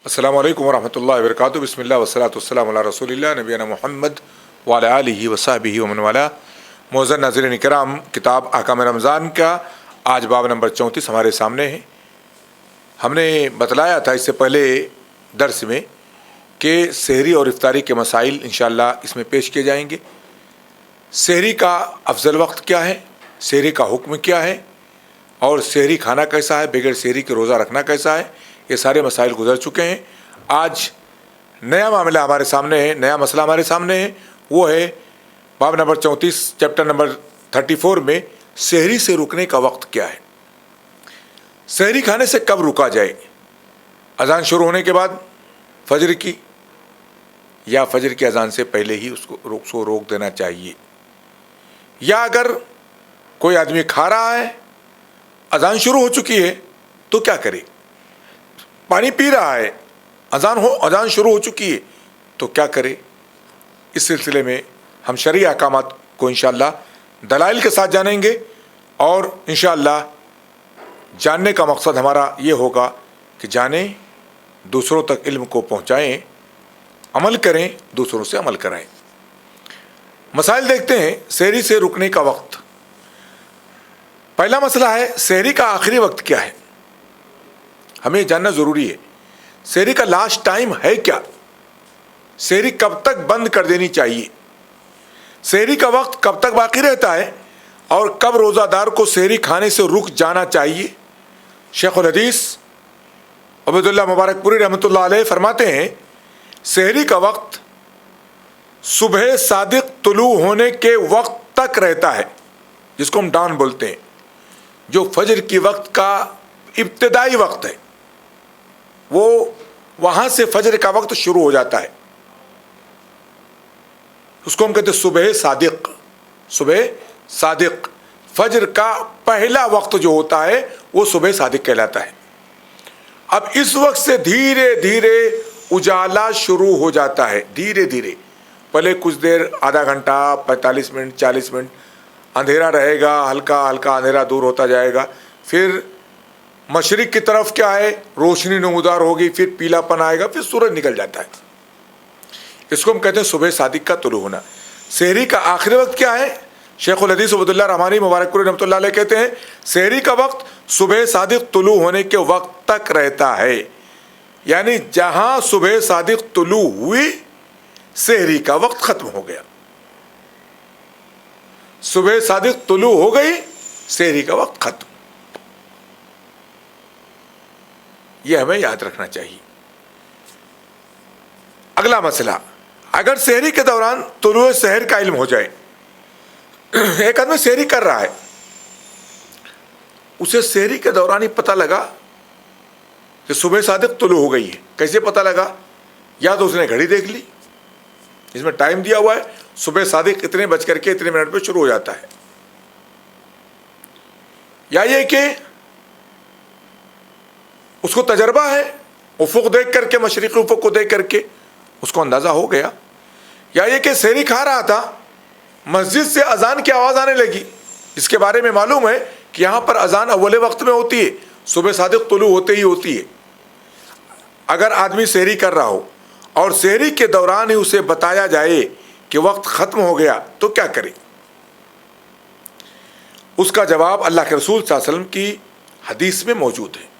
السلام علیکم ورحمۃ اللہ وبرکاتہ. بسم اللہ والصلاۃ والسلام علی رسول اللہ نبینا محمد وعلی آلہ وصحبہ ومن والاه. معزز ناظرین کرام، کتاب احکام رمضان کا آج باب نمبر 34 ہمارے سامنے ہے. ہم نے بتلایا تھا اس سے پہلے درس میں کہ سحری اور افطاری کے مسائل انشاءاللہ اس میں پیش کیے جائیں گے. سحری کا افضل وقت کیا ہے، سحری کا حکم کیا ہے، اور سحری کھانا کیسا ہے، بغیر سحری کے روزہ رکھنا کیسا ہے، یہ سارے مسائل گزر چکے ہیں. آج نیا معاملہ ہمارے سامنے ہے، نیا مسئلہ ہمارے سامنے ہے. وہ ہے باب نمبر 34 چیپٹر نمبر 34 میں سحری سے رکنے کا وقت کیا ہے. سحری کھانے سے کب رکا جائے؟ اذان شروع ہونے کے بعد فجر کی، یا فجر کی اذان سے پہلے ہی اس کو روک دینا چاہیے، یا اگر کوئی آدمی کھا رہا ہے، اذان شروع ہو چکی ہے تو کیا کرے؟ پانی پی رہا ہے، اذان شروع ہو چکی ہے تو کیا کرے؟ اس سلسلے میں ہم شرعی احکامات کو انشاءاللہ دلائل کے ساتھ جانیں گے، اور انشاءاللہ جاننے کا مقصد ہمارا یہ ہوگا کہ جانیں، دوسروں تک علم کو پہنچائیں، عمل کریں، دوسروں سے عمل کرائیں. مسائل دیکھتے ہیں. سحری سے رکنے کا وقت. پہلا مسئلہ ہے سحری کا آخری وقت کیا ہے. ہمیں جاننا ضروری ہے سحری کا لاسٹ ٹائم ہے کیا، سحری کب تک بند کر دینی چاہیے، سحری کا وقت کب تک باقی رہتا ہے، اور کب روزہ دار کو سحری کھانے سے رک جانا چاہیے. شیخ الحدیث عبداللہ مبارک پوری رحمۃ اللہ علیہ فرماتے ہیں سحری کا وقت صبح صادق طلوع ہونے کے وقت تک رہتا ہے، جس کو ہم ڈان بولتے ہیں، جو فجر کی وقت کا ابتدائی وقت ہے. وہ وہاں سے فجر کا وقت شروع ہو جاتا ہے، اس کو ہم کہتے ہیں صبح صادق. صبح صادق، فجر کا پہلا وقت جو ہوتا ہے وہ صبح صادق کہلاتا ہے. اب اس وقت سے دھیرے دھیرے اجالا شروع ہو جاتا ہے، دھیرے دھیرے. پہلے کچھ دیر، آدھا گھنٹہ، 45 منٹ، 40 منٹ اندھیرا رہے گا، ہلکا ہلکا اندھیرا دور ہوتا جائے گا. پھر مشرق کی طرف کیا ہے، روشنی نمودار ہوگی، پھر پیلا پن آئے گا، پھر سورج نکل جاتا ہے. اس کو ہم کہتے ہیں صبح صادق کا طلوع ہونا. سحری کا آخری وقت کیا ہے؟ شیخ الحدیث عبداللہ رحمانی مبارک پوری رحمۃ اللہ علیہ کہتے ہیں سحری کا وقت صبح صادق طلوع ہونے کے وقت تک رہتا ہے. یعنی جہاں صبح صادق طلوع ہوئی، سحری کا وقت ختم ہو گیا. صبح صادق طلوع ہو گئی، سحری کا وقت ختم. یہ ہمیں یاد رکھنا چاہیے. اگلا مسئلہ، اگر سحری کے دوران طلوع سحر کا علم ہو جائے، ایک آدمی سحری کر رہا ہے، اسے سحری کے دوران ہی پتہ لگا کہ صبح صادق طلوع ہو گئی ہے. کیسے پتہ لگا؟ یا تو اس نے گھڑی دیکھ لی جس میں ٹائم دیا ہوا ہے، صبح صادق اتنے بج کر کے اتنے منٹ پہ شروع ہو جاتا ہے، یا یہ کہ اس کو تجربہ ہے، افق دیکھ کر کے، مشرقی افق کو دیکھ کر کے اس کو اندازہ ہو گیا، یا یہ کہ سحری کھا رہا تھا، مسجد سے اذان کی آواز آنے لگی، اس کے بارے میں معلوم ہے کہ یہاں پر اذان اول وقت میں ہوتی ہے، صبح صادق طلوع ہوتے ہی ہوتی ہے. اگر آدمی سحری کر رہا ہو اور سحری کے دوران ہی اسے بتایا جائے کہ وقت ختم ہو گیا تو کیا کرے؟ اس کا جواب اللہ کے رسول صلی اللہ علیہ وسلم کی حدیث میں موجود ہے.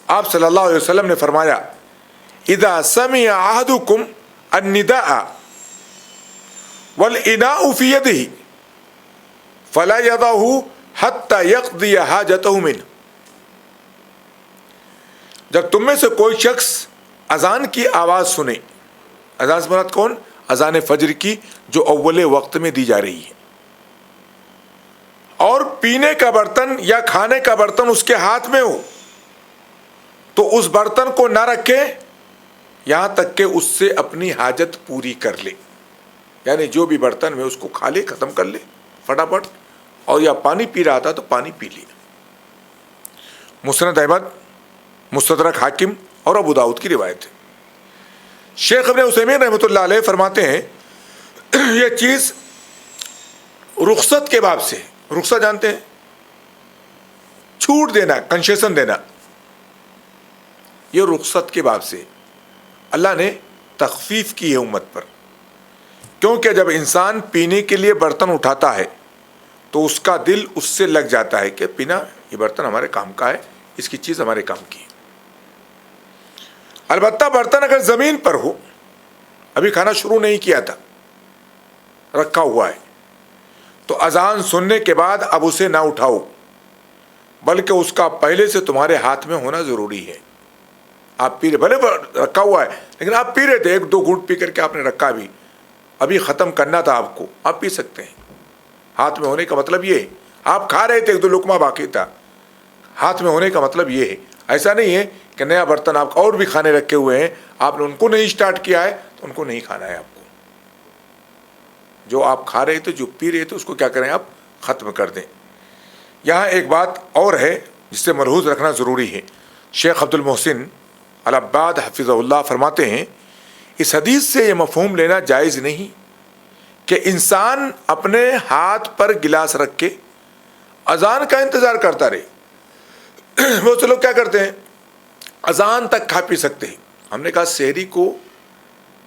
آپ صلی اللہ علیہ وسلم نے فرمایا اذا سمع احدکم النداء والاناء فی یدہ فلا یضعہ حتی یقضی حاجتہ منہ. جب تم میں سے کوئی شخص اذان کی آواز سنے، اذان سے مراد کون؟ اذان فجر کی، جو اول وقت میں دی جا رہی ہے، اور پینے کا برتن یا کھانے کا برتن اس کے ہاتھ میں ہو، تو اس برتن کو نہ رکھے یہاں تک کہ اس سے اپنی حاجت پوری کر لے. یعنی جو بھی برتن میں اس کو کھا لے، ختم کر لے فٹافٹ، اور یا پانی پی رہا تھا تو پانی پی لیا. مسند احمد، مستدرک حاکم اور ابو داؤد کی روایت ہے. شیخ ابن عثیمین رحمۃ اللہ علیہ فرماتے ہیں یہ چیز رخصت کے باب سے، رخصت جانتے ہیں، چھوٹ دینا، کنسیشن دینا. یہ رخصت کے باب سے اللہ نے تخفیف کی ہے امت پر، کیونکہ جب انسان پینے کے لیے برتن اٹھاتا ہے تو اس کا دل اس سے لگ جاتا ہے کہ پینا، یہ برتن ہمارے کام کا ہے، اس کی چیز ہمارے کام کی ہے۔ البتہ برتن اگر زمین پر ہو، ابھی کھانا شروع نہیں کیا تھا، رکھا ہوا ہے، تو اذان سننے کے بعد اب اسے نہ اٹھاؤ، بلکہ اس کا پہلے سے تمہارے ہاتھ میں ہونا ضروری ہے۔ آپ پی رہے، بھلے رکھا ہوا ہے لیکن آپ پی رہے تھے، ایک دو گھونٹ پی کر کے آپ نے رکھا، بھی ابھی ختم کرنا تھا آپ کو، آپ پی سکتے ہیں۔ ہاتھ میں ہونے کا مطلب یہ ہے، آپ کھا رہے تھے، ایک دو لقمہ باقی تھا، ہاتھ میں ہونے کا مطلب یہ ہے۔ ایسا نہیں ہے کہ نیا برتن آپ اور بھی کھانے رکھے ہوئے ہیں، آپ نے ان کو نہیں اسٹارٹ کیا ہے تو ان کو نہیں کھانا ہے آپ کو۔ جو آپ کھا رہے تھے، جو پی رہے تھے، اس کو کیا کریں، آپ ختم کر دیں۔ یہاں ایک بات اور ہے جس سے ملحوظ رکھنا ضروری ہے۔ شیخ عبد المحسن العباد حفظہ اللہ فرماتے ہیں، اس حدیث سے یہ مفہوم لینا جائز نہیں کہ انسان اپنے ہاتھ پر گلاس رکھ کے اذان کا انتظار کرتا رہے۔ بہت سے لوگ کیا کرتے ہیں، اذان تک کھا پی سکتے ہیں۔ ہم نے کہا سحری کو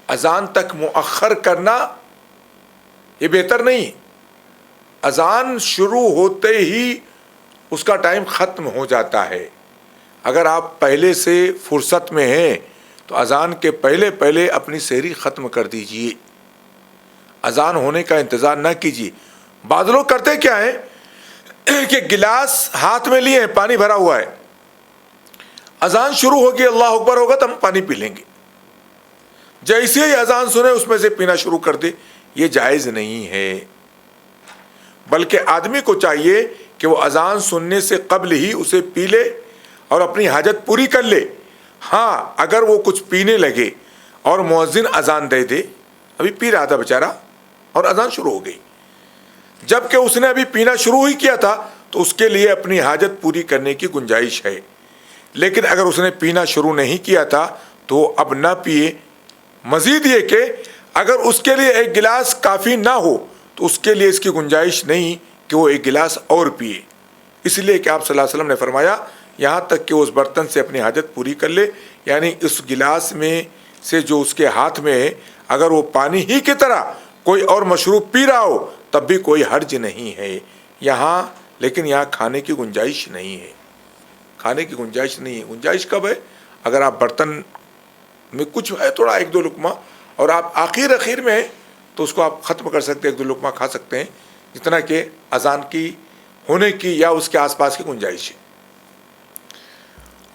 اذان تک مؤخر کرنا یہ بہتر نہیں ہے۔ اذان شروع ہوتے ہی اس کا ٹائم ختم ہو جاتا ہے۔ اگر آپ پہلے سے فرصت میں ہیں تو اذان کے پہلے پہلے اپنی سحری ختم کر دیجئے، اذان ہونے کا انتظار نہ کیجیے۔ بعض لوگ کرتے کیا ہے کہ گلاس ہاتھ میں لیے، پانی بھرا ہوا ہے، اذان شروع ہوگی، اللہ اکبر ہوگا تو ہم پانی پی لیں گے، جیسے ہی اذان سنے اس میں سے پینا شروع کر دے۔ یہ جائز نہیں ہے، بلکہ آدمی کو چاہیے کہ وہ اذان سننے سے قبل ہی اسے پی لے اور اپنی حاجت پوری کر لے۔ ہاں، اگر وہ کچھ پینے لگے اور مؤذن اذان دے دے، ابھی پی رہا تھا بیچارہ اور اذان شروع ہو گئی، جبکہ اس نے ابھی پینا شروع ہی کیا تھا، تو اس کے لیے اپنی حاجت پوری کرنے کی گنجائش ہے۔ لیکن اگر اس نے پینا شروع نہیں کیا تھا تو اب نہ پیے۔ مزید یہ کہ اگر اس کے لیے ایک گلاس کافی نہ ہو تو اس کے لیے اس کی گنجائش نہیں کہ وہ ایک گلاس اور پیے، اس لیے کہ آپ صلی اللہ علیہ وسلم نے فرمایا یہاں تک کہ اس برتن سے اپنی حاجت پوری کر لے، یعنی اس گلاس میں سے جو اس کے ہاتھ میں ہے، اگر وہ پانی ہی کی طرح کوئی اور مشروب پی رہا ہو تب بھی کوئی حرج نہیں ہے یہاں، لیکن یہاں کھانے کی گنجائش نہیں ہے۔ کھانے کی گنجائش نہیں ہے۔ گنجائش کب ہے؟ اگر آپ برتن میں کچھ ہے تھوڑا ایک دو لقمہ اور آپ آخر میں ہیں تو اس کو آپ ختم کر سکتے ہیں، ایک دو لقمہ کھا سکتے ہیں، جتنا کہ اذان کی ہونے کی یا اس کے آس پاس کی گنجائش ہے۔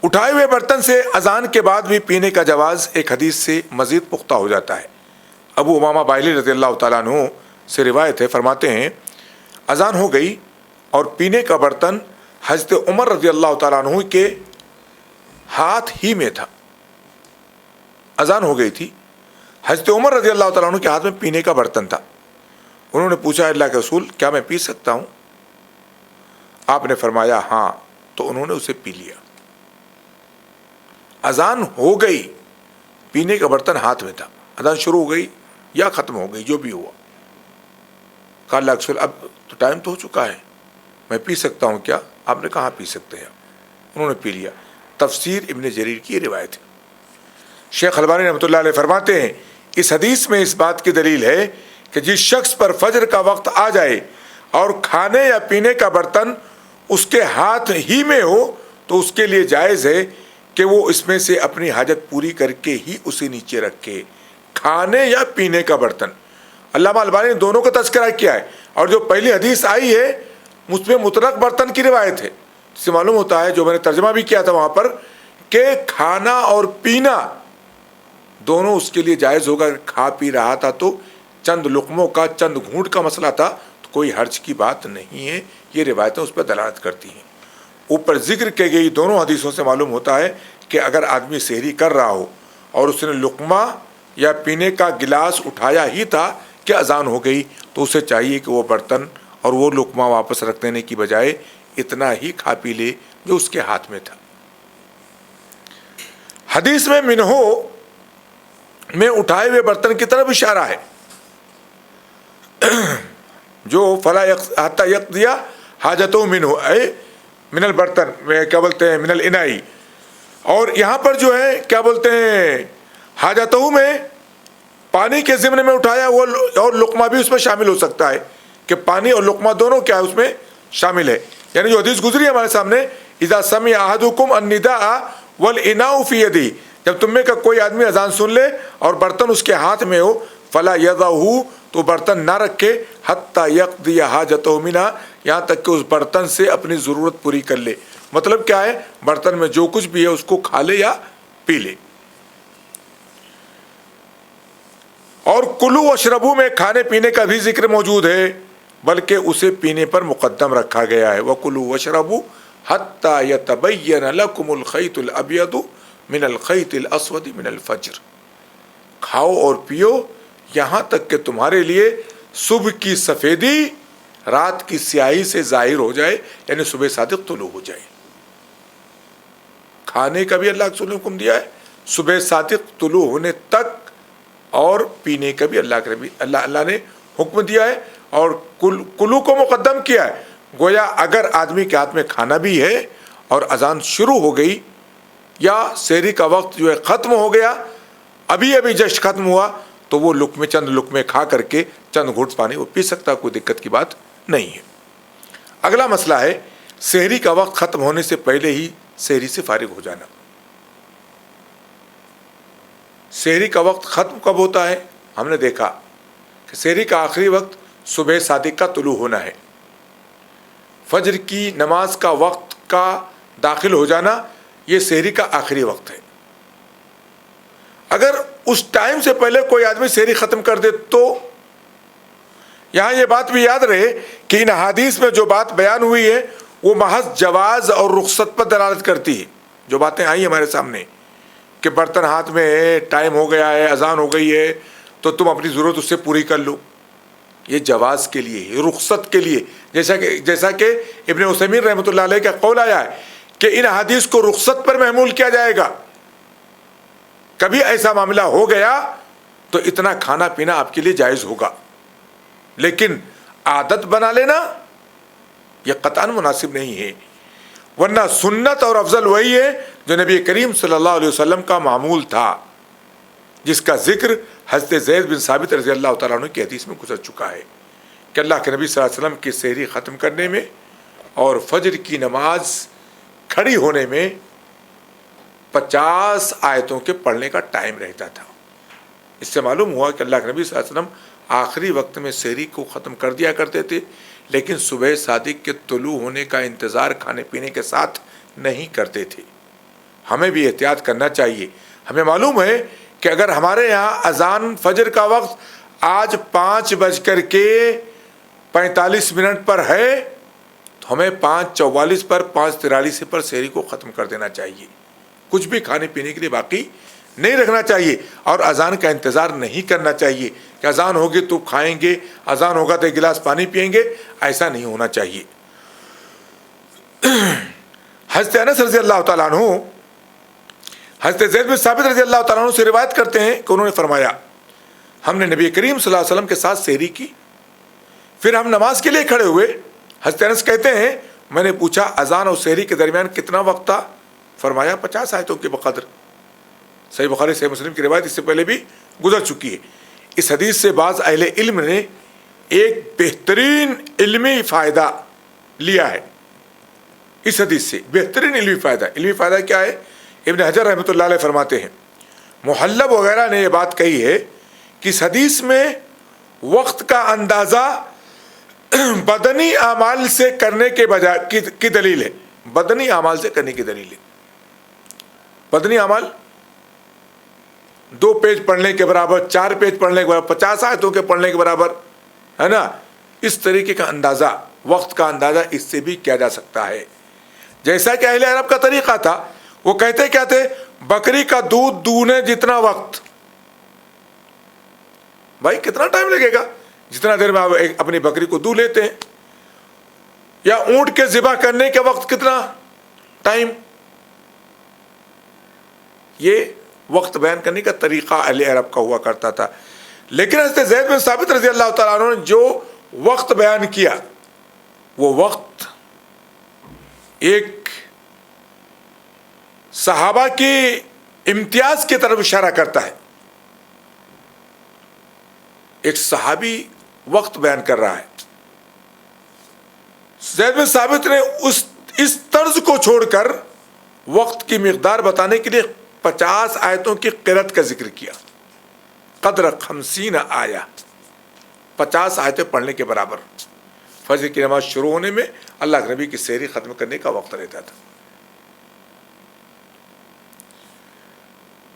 اٹھائے ہوئے برتن سے اذان کے بعد بھی پینے کا جواز ایک حدیث سے مزید پختہ ہو جاتا ہے۔ ابو امامہ باہلی رضی اللہ تعالیٰ عنہ سے روایت ہے، فرماتے ہیں اذان ہو گئی اور پینے کا برتن حضرت عمر رضی اللہ تعالیٰ عنہ کے ہاتھ ہی میں تھا۔ اذان ہو گئی تھی، حضرت عمر رضی اللہ تعالیٰ عنہ کے ہاتھ میں پینے کا برتن تھا۔ انہوں نے پوچھا اللہ کے رسول کیا میں پی سکتا ہوں؟ آپ نے فرمایا ہاں، تو انہوں نے اسے پی لیا۔ اذان ہو گئی، پینے کا برتن ہاتھ میں تھا، اذان شروع ہو گئی یا ختم ہو گئی، جو بھی ہوا، کہا اللہ کے رسول اب تو ٹائم تو ہو چکا ہے، میں پی سکتا ہوں کیا؟ آپ نے کہا پی سکتے ہیں۔ انہوں نے پی لیا۔ تفسیر ابن جریر کی روایت ہے۔ شیخ البانی رحمۃ اللہ علیہ فرماتے ہیں اس حدیث میں اس بات کی دلیل ہے کہ جس شخص پر فجر کا وقت آ جائے اور کھانے یا پینے کا برتن اس کے ہاتھ ہی میں ہو تو اس کے لیے جائز ہے کہ وہ اس میں سے اپنی حاجت پوری کر کے ہی اسے نیچے رکھے۔ کھانے یا پینے کا برتن، علامہ البانی نے دونوں کا تذکرہ کیا ہے، اور جو پہلی حدیث آئی ہے اس میں مطلق برتن کی روایت ہے، اس سے معلوم ہوتا ہے جو میں نے ترجمہ بھی کیا تھا وہاں پر کہ کھانا اور پینا دونوں اس کے لیے جائز ہوگا۔ کھا پی رہا تھا تو چند لقموں کا، چند گھونٹ کا مسئلہ تھا تو کوئی حرج کی بات نہیں ہے، یہ روایتیں اس پر دلالت کرتی ہیں۔ اوپر ذکر کی گئی دونوں حدیثوں سے معلوم ہوتا ہے کہ اگر آدمی سحری کر رہا ہو اور اس نے لقمہ یا پینے کا گلاس اٹھایا ہی تھا کہ اذان ہو گئی تو اسے چاہیے کہ وہ برتن اور وہ لقمہ واپس رکھ دینے کی بجائے اتنا ہی کھا پی لے جو اس کے ہاتھ میں تھا۔ حدیث میں منہو میں اٹھائے ہوئے برتن کی طرف اشارہ ہے، جو فلا حتی یقضی حاجتہ منہ، اے من البرتن، کیا بولتے ہیں، من الانائی، اور یہاں پر جو ہے کیا بولتے ہیں حاجتہو میں پانی کے ضمن میں اٹھایا، وہ اور لقمہ بھی اس میں شامل ہو سکتا ہے کہ پانی اور لقمہ دونوں کیا ہے اس میں شامل ہے. یعنی جو حدیث گزری ہے ہمارے سامنے، اذا سمع احدکم النداء والاناء فی یدہ، جب تم میں کا کوئی آدمی اذان سن لے اور برتن اس کے ہاتھ میں ہو، فلا یضعہ، تو برتن نہ رکھے، حتی یقضی حاجتہ منہا، یہاں تک کہ اس برتن سے اپنی ضرورت پوری کر لے. مطلب کیا ہے، برتن میں جو کچھ بھی ہے اس کو کھا لے یا پی لے. اور کلو واشربو میں کھانے پینے کا بھی ذکر موجود ہے، بلکہ اسے پینے پر مقدم رکھا گیا ہے. وَكُلُوا وَاشْرَبُوا حَتَّى يَتَبَيَّنَ لَكُمُ الْخَيْطُ الْأَبْيَضُ مِنَ الْخَيْطِ الْأَسْوَدِ مِنَ الْفَجْرِ، کھاؤ اور پیو یہاں تک کہ تمہارے لیے صبح کی سفیدی رات کی سیاہی سے ظاہر ہو جائے، یعنی صبح صادق طلوع ہو جائے. کھانے کا بھی اللہ نے حکم دیا ہے صبح صادق طلوع ہونے تک، اور پینے کا بھی اللہ نے حکم دیا ہے، اور کلو کو مقدم کیا ہے. گویا اگر آدمی کے ہاتھ میں کھانا بھی ہے اور اذان شروع ہو گئی، یا سحری کا وقت جو ہے ختم ہو گیا، ابھی جسٹ ختم ہوا، تو وہ چند لقمے کھا کر کے چند گھونٹ پانی وہ پی سکتا، کوئی دقت کی بات نہیں ہے. اگلا مسئلہ ہے سحری کا وقت ختم ہونے سے پہلے ہی سحری سے فارغ ہو جانا. سحری کا وقت ختم کب ہوتا ہے؟ ہم نے دیکھا کہ سحری کا آخری وقت صبح صادق کا طلوع ہونا ہے. فجر کی نماز کا وقت کا داخل ہو جانا یہ سحری کا آخری وقت ہے. اگر اس ٹائم سے پہلے کوئی آدمی سحری ختم کر دے تو یہاں یہ بات بھی یاد رہے کہ ان احادیث میں جو بات بیان ہوئی ہے وہ محض جواز اور رخصت پر دلالت کرتی ہے. جو باتیں آئی ہمارے سامنے کہ برتن ہاتھ میں ہے، ٹائم ہو گیا ہے، اذان ہو گئی ہے، تو تم اپنی ضرورت اس سے پوری کر لو، یہ جواز کے لیے ہے، رخصت کے لیے. جیسا کہ ابن عثیمین رحمۃ اللہ علیہ کا قول آیا ہے کہ ان حدیث کو رخصت پر محمول کیا جائے گا. کبھی ایسا معاملہ ہو گیا تو اتنا کھانا پینا آپ کے لیے جائز ہوگا، لیکن عادت بنا لینا یہ قطعاً مناسب نہیں ہے. ورنہ سنت اور افضل وہی ہے جو نبی کریم صلی اللہ علیہ وسلم کا معمول تھا، جس کا ذکر حضرت زید بن ثابت رضی اللہ تعالیٰ عنہ کی حدیث میں گزر چکا ہے کہ اللہ کے نبی صلی اللہ علیہ وسلم کی سحری ختم کرنے میں اور فجر کی نماز کھڑی ہونے میں 50 آیتوں کے پڑھنے کا ٹائم رہتا تھا. اس سے معلوم ہوا کہ اللہ کے نبی صلی اللہ علیہ وسلم آخری وقت میں سحری کو ختم کر دیا کرتے تھے، لیکن صبح صادق کے طلوع ہونے کا انتظار کھانے پینے کے ساتھ نہیں کرتے تھے. ہمیں بھی احتیاط کرنا چاہیے. ہمیں معلوم ہے کہ اگر ہمارے یہاں اذان فجر کا وقت آج 5:45 پر ہے تو ہمیں 5:44 پر 5:43 پر سحری کو ختم کر دینا چاہیے. کچھ بھی کھانے پینے کے لیے باقی نہیں رکھنا چاہیے، اور اذان کا انتظار نہیں کرنا چاہیے کہ اذان ہوگی تو کھائیں گے، اذان ہوگا تو ایک گلاس پانی پئیں گے. ایسا نہیں ہونا چاہیے. حضرت انس رضی اللہ تعالیٰ عنہ حضرت زید بن ثابت رضی اللہ تعالیٰ عنہ سے روایت کرتے ہیں کہ انہوں نے فرمایا ہم نے نبی کریم صلی اللہ علیہ وسلم کے ساتھ سحری کی، پھر ہم نماز کے لیے کھڑے ہوئے. حضرت انس کہتے ہیں میں نے پوچھا اذان اور سحری کے درمیان کتنا وقت تھا؟ فرمایا 50 آیتوں کے بقدر. صحیح بخاری صحیح مسلم کی روایت اس سے پہلے بھی گزر چکی ہے. اس حدیث سے بعض اہل علم نے ایک بہترین علمی فائدہ لیا ہے. اس حدیث سے بہترین علمی فائدہ کیا ہے؟ ابن حجر رحمۃ اللہ علیہ فرماتے ہیں محلب وغیرہ نے یہ بات کہی ہے کہ اس حدیث میں وقت کا اندازہ بدنی اعمال سے کرنے کے بجائے کی دلیل ہے. بدنی اعمال سے کرنے کی دلیل ہے. بدنی اعمال 2 پیج پڑھنے کے برابر، 4 پیج پڑھنے کے برابر، 50 آیتوں کے پڑھنے کے برابر ہے نا. اس طریقے کا اندازہ، وقت کا اندازہ اس سے بھی کیا جا سکتا ہے. جیسا کہ اہل عرب کا طریقہ تھا، وہ کہتے کیا تھے؟ بکری کا دودھ دونے جتنا وقت. بھائی کتنا ٹائم لگے گا؟ جتنا دیر میں آپ اپنی بکری کو دو لیتے ہیں. یا اونٹ کے ذبح کرنے کے وقت کتنا ٹائم. یہ وقت بیان کرنے کا طریقہ اہل عرب کا ہوا کرتا تھا. لیکن حضرت زید بن ثابت رضی اللہ تعالیٰ عنہ نے جو وقت بیان کیا وہ وقت ایک صحابہ کی امتیاز کی طرف اشارہ کرتا ہے. ایک صحابی وقت بیان کر رہا ہے. زید بن ثابت نے اس طرز کو چھوڑ کر وقت کی مقدار بتانے کے لیے 50 آیتوں کی قرأت کا ذکر کیا. قدر 50 آیا، 50 آیتیں پڑھنے کے برابر. فجر کی نماز شروع ہونے میں اللہ کے نبی کی سحری ختم کرنے کا وقت رہتا تھا.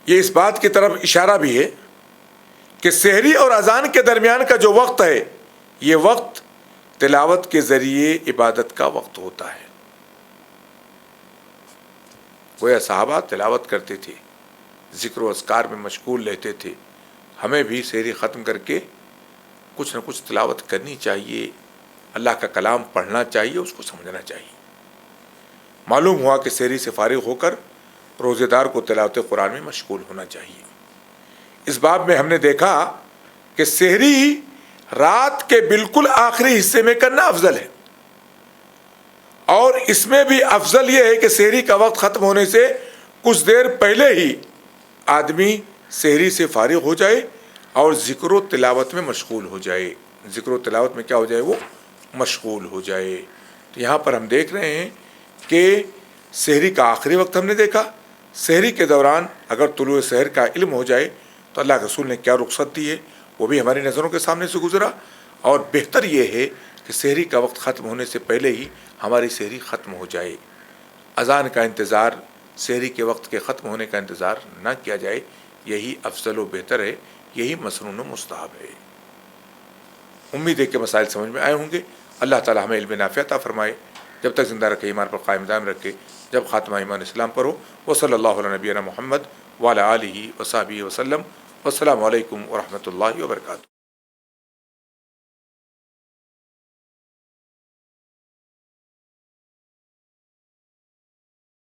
یہ اس بات کی طرف اشارہ بھی ہے کہ سحری اور اذان کے درمیان کا جو وقت ہے، یہ وقت تلاوت کے ذریعے عبادت کا وقت ہوتا ہے. گویا صحابہ تلاوت کرتے تھے، ذکر و اذکار میں مشغول رہتے تھے. ہمیں بھی سحری ختم کر کے کچھ نہ کچھ تلاوت کرنی چاہیے، اللہ کا کلام پڑھنا چاہیے، اس کو سمجھنا چاہیے. معلوم ہوا کہ سحری سے فارغ ہو کر روزے دار کو تلاوت قرآن میں مشغول ہونا چاہیے. اس باب میں ہم نے دیکھا کہ سحری رات کے بالکل آخری حصے میں کرنا افضل ہے، اور اس میں بھی افضل یہ ہے کہ سحری کا وقت ختم ہونے سے کچھ دیر پہلے ہی آدمی سحری سے فارغ ہو جائے اور ذکر و تلاوت میں مشغول ہو جائے. ذکر و تلاوت میں کیا ہو جائے؟ وہ مشغول ہو جائے. تو یہاں پر ہم دیکھ رہے ہیں کہ سحری کا آخری وقت ہم نے دیکھا. سحری کے دوران اگر طلوع سحر کا علم ہو جائے تو اللہ کے رسول نے کیا رخصت دی ہے وہ بھی ہماری نظروں کے سامنے سے گزرا. اور بہتر یہ ہے کہ سحری کا وقت ختم ہونے سے پہلے ہی ہماری سحری ختم ہو جائے. اذان کا انتظار، سحری کے وقت کے ختم ہونے کا انتظار نہ کیا جائے. یہی افضل و بہتر ہے، یہی مسنون و مستحب ہے. امید ہے کہ مسائل سمجھ میں آئے ہوں گے. اللہ تعالی ہمیں علم نافع عطا فرمائے، جب تک زندہ رکھے، ایمان پر قائم دائم رکھے، جب خاتمہ ایمان اسلام پر ہو. وصلی اللہ علی نبینا محمد وعلی آلہ وصحبہ وسلم. والسلام علیکم ورحمۃ اللہ وبرکاتہ.